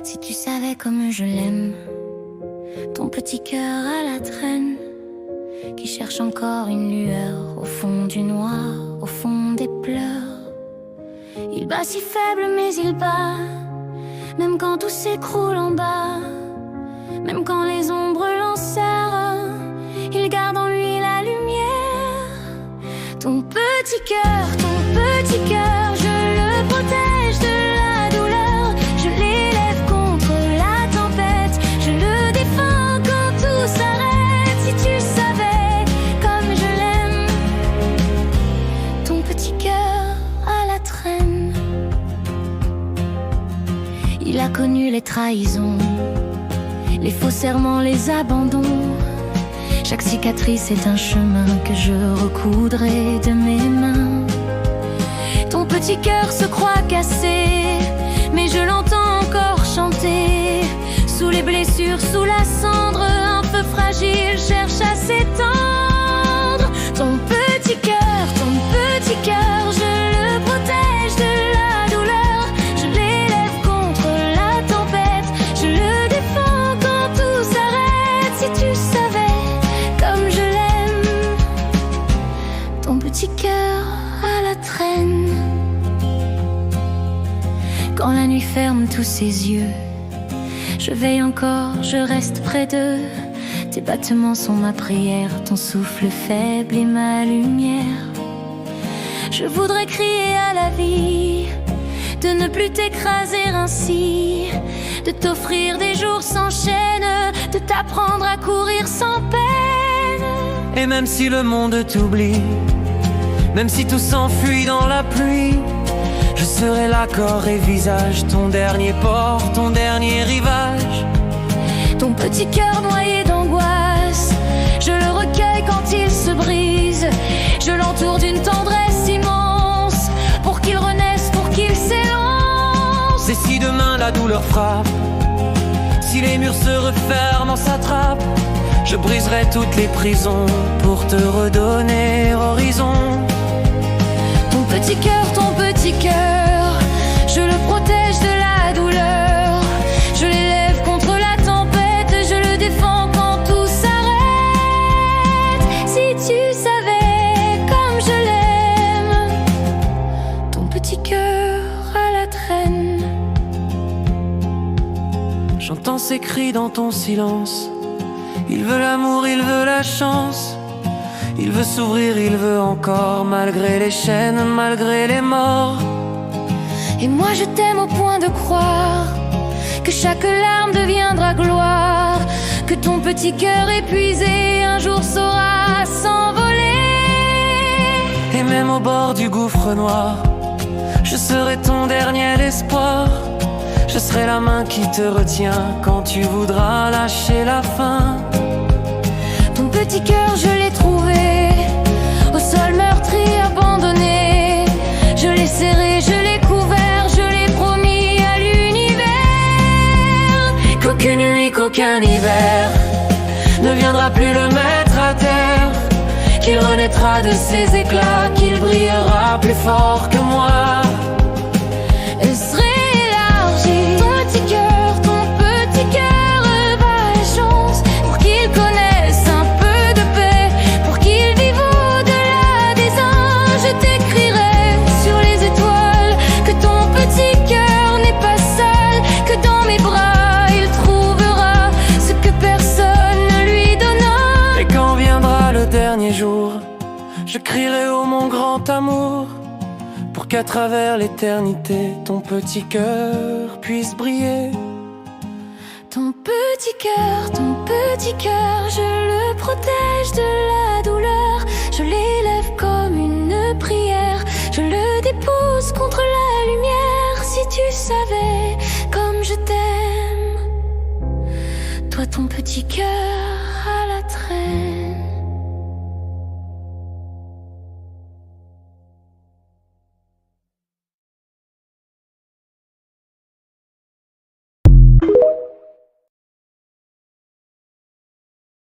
Si tu savais comme je l'aime, ton petit cœur à la traîne, qui cherche encore une lueur au fond du noir, au fond des pleurs. Il bat si faible mais il bat, même quand tout s'écroule en bas, même quand les ombres l'enserrent, il garde en lui la lumière. Ton petit cœur, je le protège de la douleur, je l'élève contre la tempête, je le défends quand tout s'arrête. Si tu savais comme je l'aime, ton petit cœur à la traîne. Il a connu les trahisons, les faux serments, les abandons. Chaque cicatrice est un chemin que je recoudrai de mes mains. Ton petit cœur se croit cassé, mais je l'entends encore chanter. Sous les blessures, sous la cendre, un feu fragile cherche à s'étendre. Ton petit cœur, je le protège de la douleur, je l'élève contre la tempête, je le défends quand tout s'arrête. Si tu savais comme je l'aime, ton petit cœur à la traîne. Quand la nuit ferme tous ses yeux, je veille encore, je reste près d'eux. Tes battements sont ma prière, ton souffle faible est ma lumière. Je voudrais crier à la vie de ne plus t'écraser ainsi, de t'offrir des jours sans chaîne, de t'apprendre à courir sans peine. Et même si le monde t'oublie, même si tout s'enfuit dans la pluie, je serai là corps et visage, ton dernier port, ton dernier rivage. Ton petit cœur noyé d'angoisse, je le recueille quand il se brise, je l'entoure d'une tendresse immense, pour qu'il renaisse, pour qu'il s'élance. Et si demain la douleur frappe, si les murs se referment en s'attrape, je briserai toutes les prisons pour te redonner horizon. Ton petit cœur, je le protège de la douleur, je l'élève contre la tempête, je le défends quand tout s'arrête. Si tu savais comme je l'aime, ton petit cœur à la traîne. J'entends ces cris dans ton silence, il veut l'amour, il veut la chance, il veut s'ouvrir, il veut encore, malgré les chaînes, malgré les morts. Et moi je t'aime au point de croire que chaque larme deviendra gloire, que ton petit cœur épuisé un jour saura s'envoler. Et même au bord du gouffre noir, je serai ton dernier espoir. Je serai la main qui te retient quand tu voudras lâcher la fin. Ton petit cœur je l'ai trouvé au sol meurtri, abandonné. Je l'ai serré, je l'ai couvert, je l'ai promis à l'univers qu'aucune nuit, qu'aucun hiver ne viendra plus le mettre à terre, qu'il renaîtra de ses éclats, qu'il brillera plus fort que moi. Et serait élargi ton petit cœur va la chance, pour qu'il connaisse un peu de paix, pour qu'il vive au-delà des anges. Je t'écrirai sur les étoiles que ton petit cœur n'est pas seul, que dans mes bras il trouvera ce que personne ne lui donna. Et quand viendra le dernier jour, je crierai au mon grand amour, pour qu'à travers l'éternité, ton petit cœur puisse briller. Ton petit cœur, je le protège de la douleur, je l'élève comme une prière, je le dépose contre la lumière. Si tu savais comme je t'aime, toi ton petit cœur